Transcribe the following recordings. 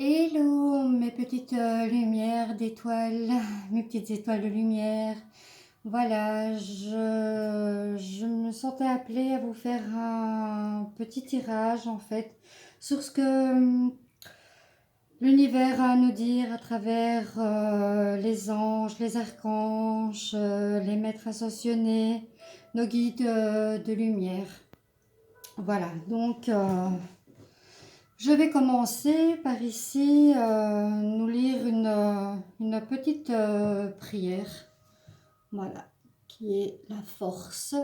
Hello mes petites lumières d'étoiles, mes petites étoiles de lumière. Voilà, je me sentais appelée à vous faire un petit tirage en fait sur ce que l'univers a à nous dire à travers les anges, les archanges, les maîtres ascensionnés, nos guides de lumière. Voilà, donc je vais commencer par ici nous lire une petite prière, voilà, qui est la force.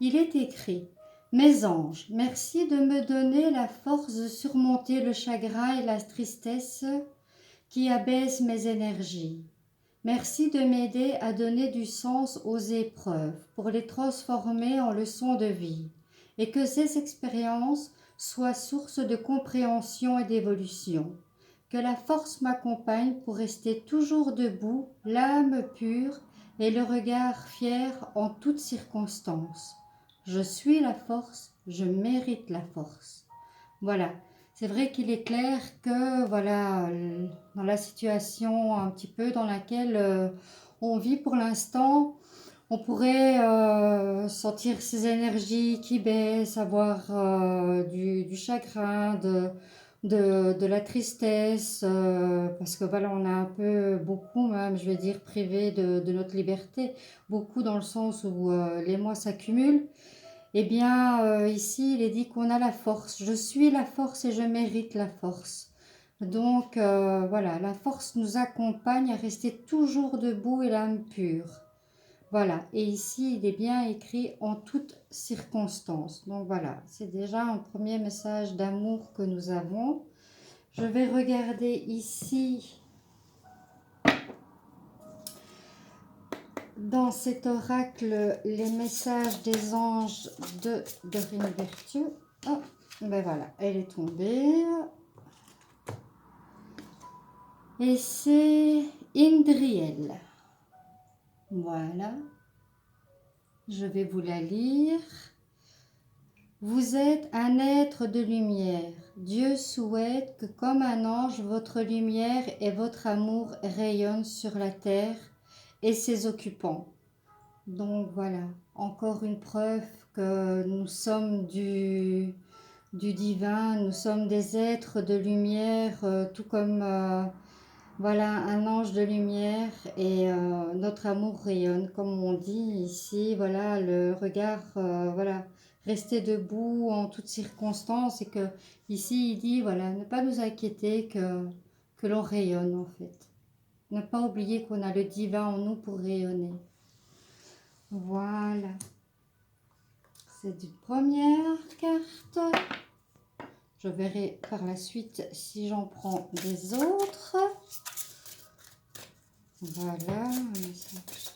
Il est écrit: Mes anges, merci de me donner la force de surmonter le chagrin et la tristesse qui abaissent mes énergies. Merci de m'aider à donner du sens aux épreuves pour les transformer en leçons de vie et que ces expériences soient source de compréhension et d'évolution. Que la force m'accompagne pour rester toujours debout, l'âme pure et le regard fier en toutes circonstances. Je suis la force, je mérite la force. Voilà. C'est vrai qu'il est clair que, voilà, dans la situation un petit peu dans laquelle on vit pour l'instant, on pourrait sentir ses énergies qui baissent, avoir du chagrin, de la tristesse, parce que voilà, on a un peu, beaucoup même, je vais dire, privé de notre liberté, beaucoup dans le sens où les mois s'accumulent. Eh bien, ici, il est dit qu'on a la force. Je suis la force et je mérite la force. Donc, voilà, la force nous accompagne à rester toujours debout et l'âme pure. Voilà, et ici, il est bien écrit en toutes circonstances. Donc, voilà, c'est déjà un premier message d'amour que nous avons. Je vais regarder ici, dans cet oracle, les messages des anges de Dorine Vertueux. Oh, ben voilà, elle est tombée. Et c'est Indriel. Voilà. Je vais vous la lire. Vous êtes un être de lumière. Dieu souhaite que comme un ange, votre lumière et votre amour rayonnent sur la terre et ses occupants. Donc voilà, encore une preuve que nous sommes du divin, nous sommes des êtres de lumière, tout comme voilà un ange de lumière et notre amour rayonne, comme on dit ici, voilà le regard, voilà, rester debout en toutes circonstances et que ici il dit voilà, ne pas nous inquiéter que l'on rayonne en fait. Ne pas oublier qu'on a le divin en nous pour rayonner. Voilà. C'est une première carte. Je verrai par la suite si j'en prends des autres. Voilà, un message.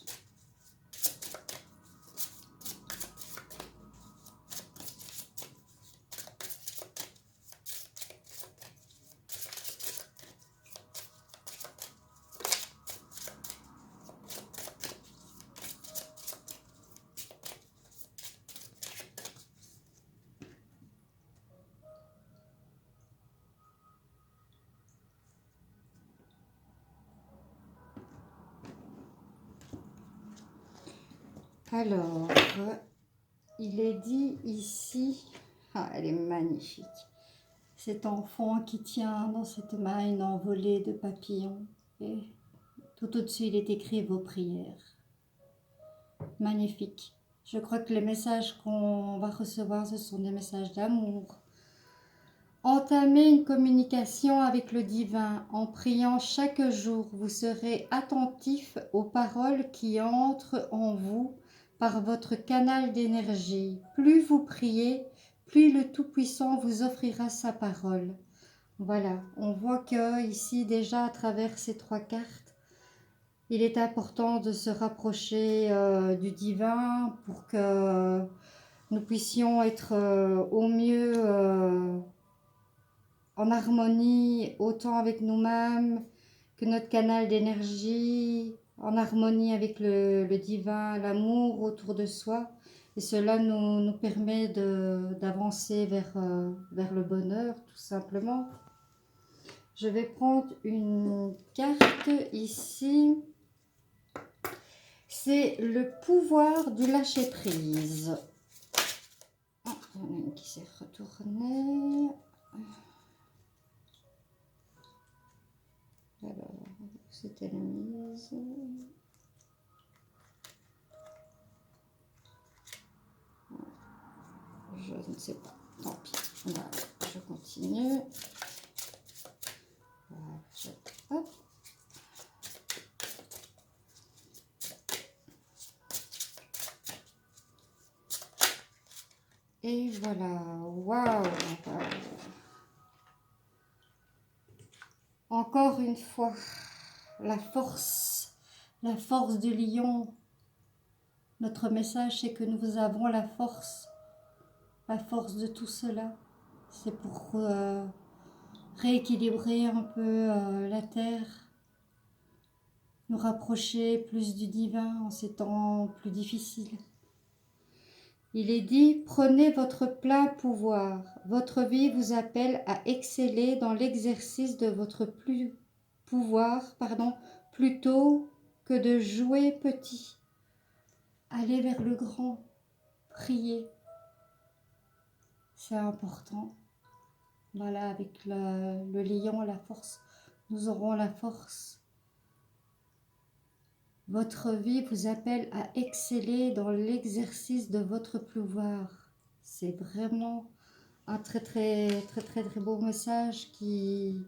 Alors, il est dit ici, ah, elle est magnifique. Cet enfant qui tient dans cette main une envolée de papillons. Et tout au-dessus, il est écrit vos prières. Magnifique. Je crois que les messages qu'on va recevoir, ce sont des messages d'amour. Entamez une communication avec le divin en priant chaque jour. Vous serez attentif aux paroles qui entrent en vous par votre canal d'énergie. Plus vous priez, plus le Tout-Puissant vous offrira sa parole. Voilà, on voit que ici déjà à travers ces trois cartes, il est important de se rapprocher du divin pour que nous puissions être au mieux en harmonie autant avec nous-mêmes que notre canal d'énergie, en harmonie avec le divin, l'amour autour de soi. Et cela nous permet d'avancer vers le bonheur, tout simplement. Je vais prendre une carte ici. C'est le pouvoir du lâcher-prise. Ah, il y en a une qui s'est retournée. Alors, c'était la mise. Je ne sais pas. Tant pis. Voilà, je continue. Voilà, hop. Et voilà. Waouh. Encore une fois, la force du lion. Notre message, c'est que nous avons la force de tout cela. C'est pour rééquilibrer un peu la terre, nous rapprocher plus du divin en ces temps plus difficiles. Il est dit, prenez votre plein pouvoir. Votre vie vous appelle à exceller dans l'exercice de votre pouvoir, plutôt que de jouer petit. Allez vers le grand, priez. C'est important. Voilà, avec le lion, la force, nous aurons la force. Votre vie vous appelle à exceller dans l'exercice de votre pouvoir. C'est vraiment un très beau message qui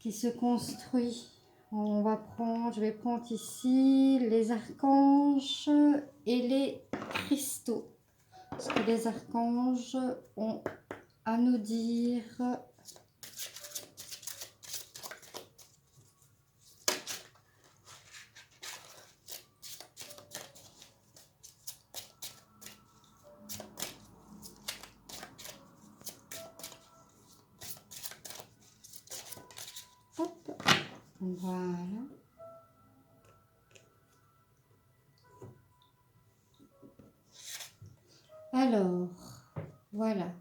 se construit. Je vais prendre ici les archanges et les cristaux. Ce que les archanges ont à nous dire. Hop, voilà. Alors, voilà.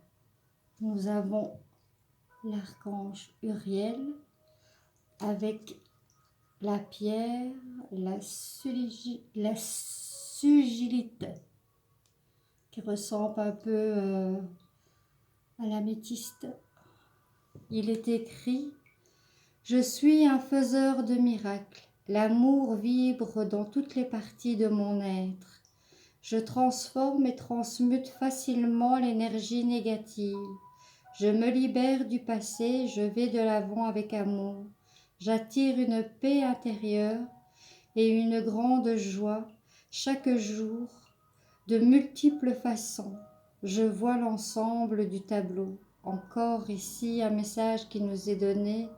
Nous avons l'archange Uriel avec la pierre, la sugilite, qui ressemble un peu à l'améthyste. Il est écrit « Je suis un faiseur de miracles. L'amour vibre dans toutes les parties de mon être. Je transforme et transmute facilement l'énergie négative. Je me libère du passé, je vais de l'avant avec amour. J'attire une paix intérieure et une grande joie chaque jour, de multiples façons. Je vois l'ensemble du tableau. » Encore ici un message qui nous est donné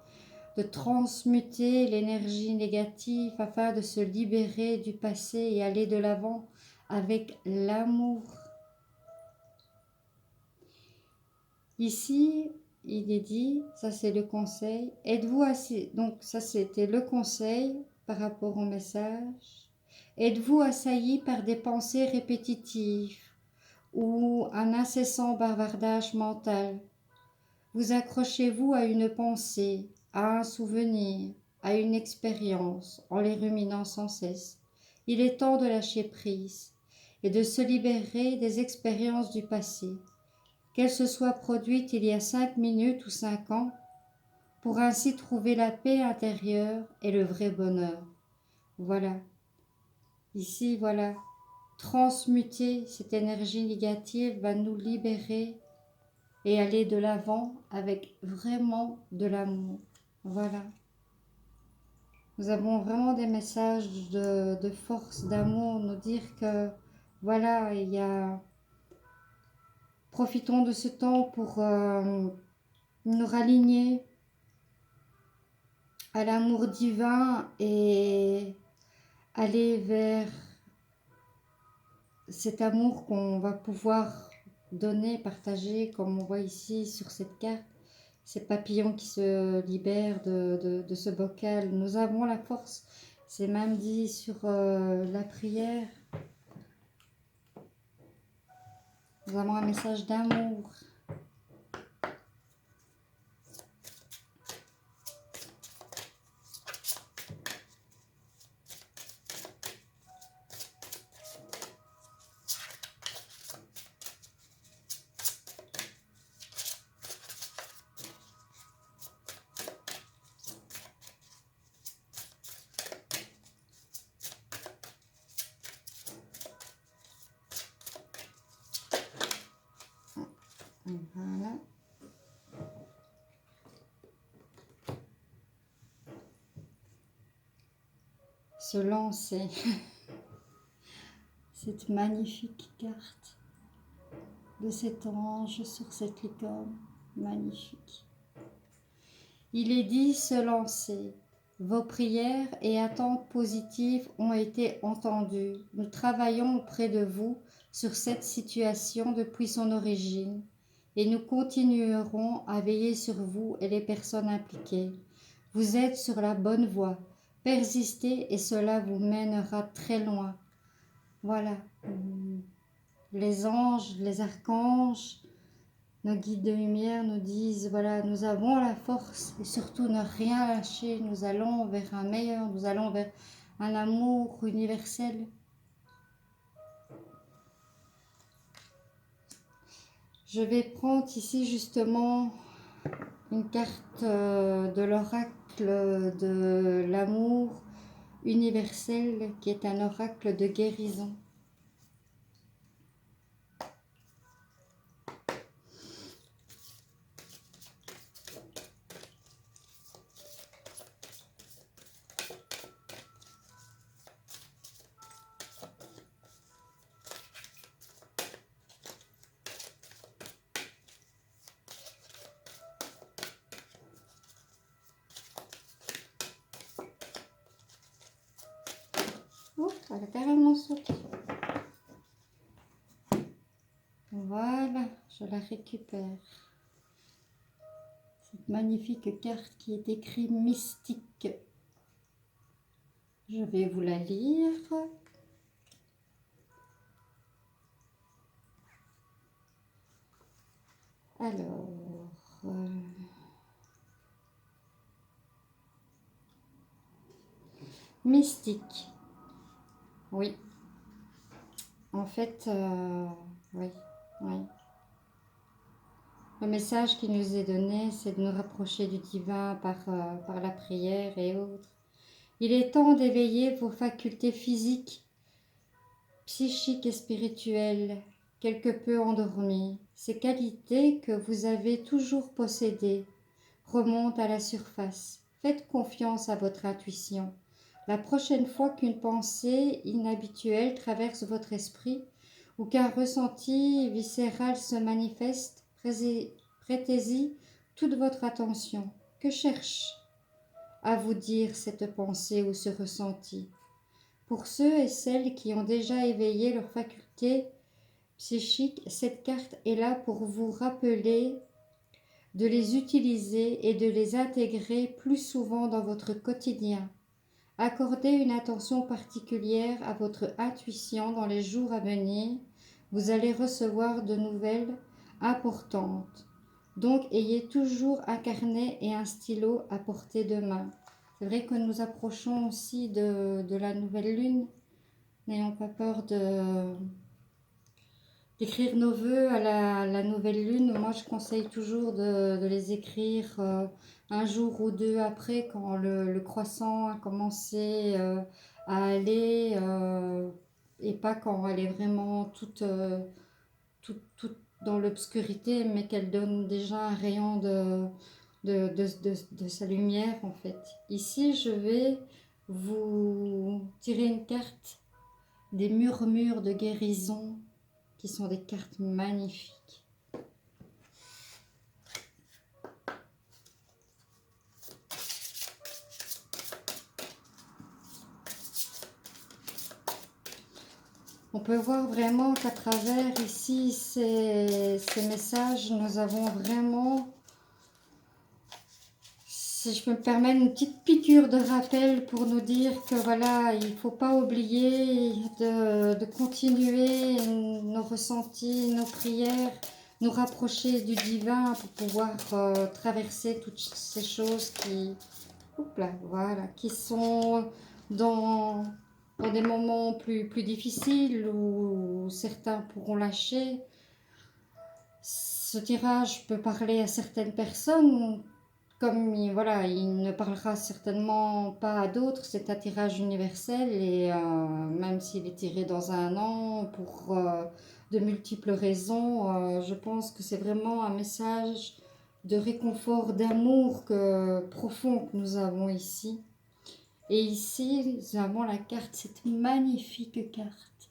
de transmuter l'énergie négative afin de se libérer du passé et aller de l'avant avec l'amour. Ici, il est dit, ça c'est le conseil, êtes-vous assis, donc ça c'était le conseil par rapport au message, êtes-vous assailli par des pensées répétitives ou un incessant bavardage mental? Vous accrochez-vous à une pensée, à un souvenir, à une expérience, en les ruminant sans cesse. Il est temps de lâcher prise et de se libérer des expériences du passé, qu'elles se soient produites il y a 5 minutes ou 5 ans, pour ainsi trouver la paix intérieure et le vrai bonheur. Voilà. Ici, voilà. Transmuter cette énergie négative va nous libérer et aller de l'avant avec vraiment de l'amour. Voilà. Nous avons vraiment des messages de force, d'amour, nous dire que voilà, il y a... Profitons de ce temps pour nous raligner à l'amour divin et aller vers cet amour qu'on va pouvoir donner, partager, comme on voit ici sur cette carte. Ces papillons qui se libèrent de ce bocal. Nous avons la force. C'est même dit sur la prière. Nous avons un message d'amour. Voilà. Se lancer. Cette magnifique carte de cet ange sur cette licorne. Magnifique. Il est dit se lancer. Vos prières et attentes positives ont été entendues. Nous travaillons auprès de vous sur cette situation depuis son origine et nous continuerons à veiller sur vous et les personnes impliquées. Vous êtes sur la bonne voie. Persistez et cela vous mènera très loin. Voilà. Les anges, les archanges, nos guides de lumière nous disent, voilà, nous avons la force et surtout ne rien lâcher. Nous allons vers un meilleur, nous allons vers un amour universel. Je vais prendre ici justement une carte de l'oracle de l'amour universel qui est un oracle de guérison. Oh, elle a carrément sauté. Voilà, je la récupère. Cette magnifique carte qui est écrite mystique. Je vais vous la lire. Alors, mystique. Oui. En fait, oui, oui. Le message qui nous est donné, c'est de nous rapprocher du divin par la prière et autres. Il est temps d'éveiller vos facultés physiques, psychiques et spirituelles, quelque peu endormies. Ces qualités que vous avez toujours possédées remontent à la surface. Faites confiance à votre intuition. La prochaine fois qu'une pensée inhabituelle traverse votre esprit ou qu'un ressenti viscéral se manifeste, prêtez-y toute votre attention. Que cherche à vous dire cette pensée ou ce ressenti? Pour ceux et celles qui ont déjà éveillé leurs facultés psychiques, cette carte est là pour vous rappeler de les utiliser et de les intégrer plus souvent dans votre quotidien. Accordez une attention particulière à votre intuition dans les jours à venir. Vous allez recevoir de nouvelles importantes. Donc, ayez toujours un carnet et un stylo à portée de main. C'est vrai que nous approchons aussi de la nouvelle lune. N'ayons pas peur d'écrire nos vœux à la nouvelle lune. Moi, je conseille toujours de les écrire un jour ou deux après, quand le croissant a commencé à aller, et pas quand elle est vraiment toute dans l'obscurité, mais qu'elle donne déjà un rayon de sa lumière, en fait. Ici, je vais vous tirer une carte des murmures de guérison, qui sont des cartes magnifiques. On peut voir vraiment qu'à travers ici ces messages, nous avons vraiment, si je peux me permettre, une petite piqûre de rappel pour nous dire que voilà, il ne faut pas oublier de continuer nos ressentis, nos prières, nous rapprocher du divin pour pouvoir traverser toutes ces choses qui sont dans des moments plus difficiles où certains pourront lâcher. Ce tirage peut parler à certaines personnes, comme voilà, il ne parlera certainement pas à d'autres. C'est un tirage universel et même s'il est tiré dans un an, pour de multiples raisons. Je pense que c'est vraiment un message de réconfort, d'amour profond que nous avons ici. Et ici, nous avons la carte, cette magnifique carte,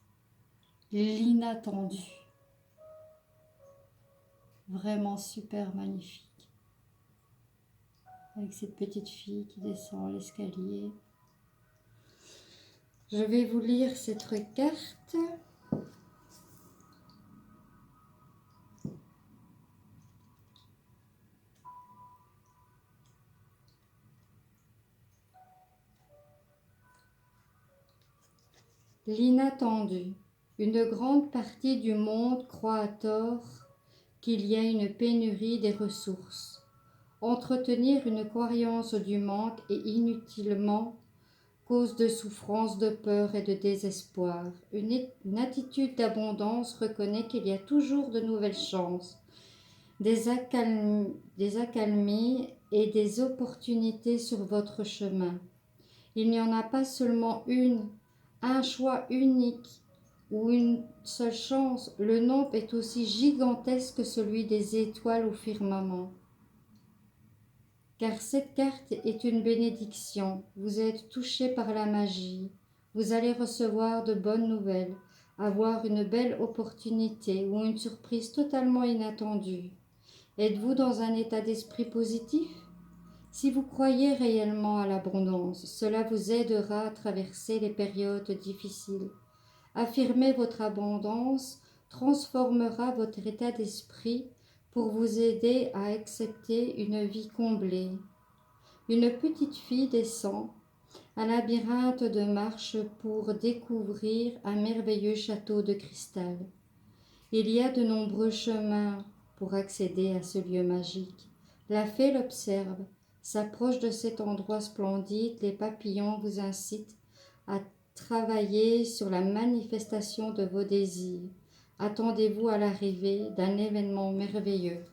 l'inattendu. Vraiment super magnifique. Avec cette petite fille qui descend l'escalier. Je vais vous lire cette carte. L'inattendu. Une grande partie du monde croit à tort qu'il y a une pénurie des ressources. Entretenir une croyance du manque est inutilement cause de souffrance, de peur et de désespoir. Une attitude d'abondance reconnaît qu'il y a toujours de nouvelles chances, des accalmies et des opportunités sur votre chemin. Il n'y en a pas seulement une, un choix unique ou une seule chance. Le nombre est aussi gigantesque que celui des étoiles au firmament. Car cette carte est une bénédiction. Vous êtes touché par la magie. Vous allez recevoir de bonnes nouvelles, avoir une belle opportunité ou une surprise totalement inattendue. Êtes-vous dans un état d'esprit positif? Si vous croyez réellement à l'abondance, cela vous aidera à traverser les périodes difficiles. Affirmer votre abondance transformera votre état d'esprit pour vous aider à accepter une vie comblée. Une petite fille descend un labyrinthe de marches pour découvrir un merveilleux château de cristal. Il y a de nombreux chemins pour accéder à ce lieu magique. La fée l'observe, s'approche de cet endroit splendide. Les papillons vous incitent à travailler sur la manifestation de vos désirs. Attendez-vous à l'arrivée d'un événement merveilleux.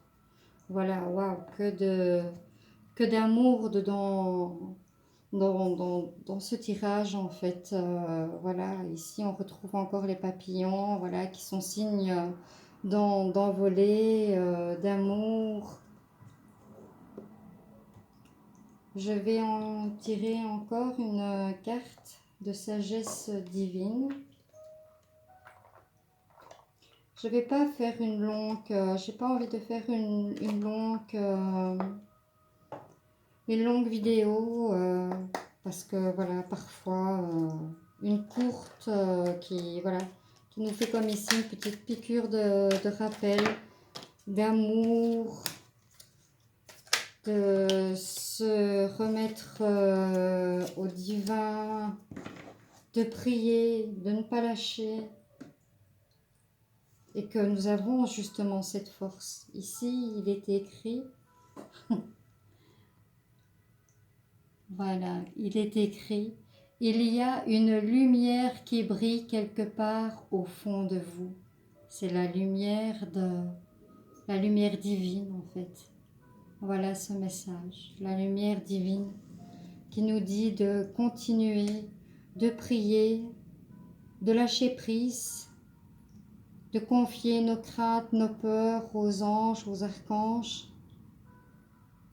Voilà, waouh, que d'amour dans ce tirage en fait. Voilà, ici on retrouve encore les papillons, voilà, qui sont signes d'envolée, d'amour. Je vais en tirer encore une carte de sagesse divine. Je vais pas faire une longue, j'ai pas envie de faire une longue vidéo parce que voilà, parfois une courte qui nous fait comme ici une petite piqûre de rappel, d'amour, de se remettre au divin, de prier, de ne pas lâcher, et que nous avons justement cette force. Ici, il est écrit, voilà, il est écrit, il y a une lumière qui brille quelque part au fond de vous. C'est la lumière divine en fait. Voilà ce message, la lumière divine qui nous dit de continuer, de prier, de lâcher prise, de confier nos craintes, nos peurs aux anges, aux archanges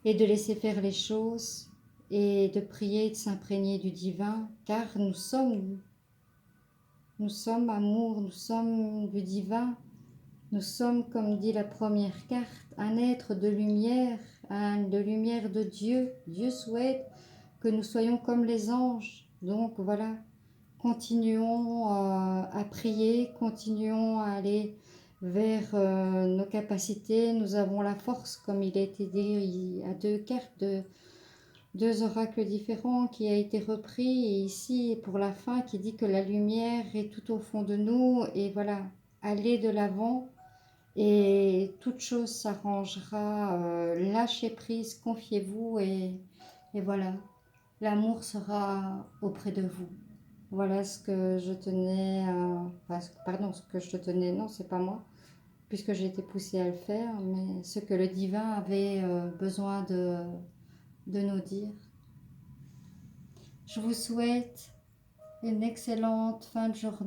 et de laisser faire les choses et de prier, de s'imprégner du divin, car nous sommes amour, nous sommes du divin, nous sommes, comme dit la première carte, un être de lumière, de lumière de Dieu. Dieu souhaite que nous soyons comme les anges. Donc voilà, continuons à prier, continuons à aller vers nos capacités. Nous avons la force, comme il a été dit à deux cartes, deux oracles différents qui a été repris. Et ici, pour la fin, qui dit que la lumière est tout au fond de nous. Et voilà, allez de l'avant. Et toute chose s'arrangera, lâchez prise, confiez-vous et voilà, l'amour sera auprès de vous. Voilà ce que je tenais, ce que je tenais, non, c'est pas moi, puisque j'ai été poussée à le faire, mais ce que le divin avait besoin de nous dire. Je vous souhaite une excellente fin de journée.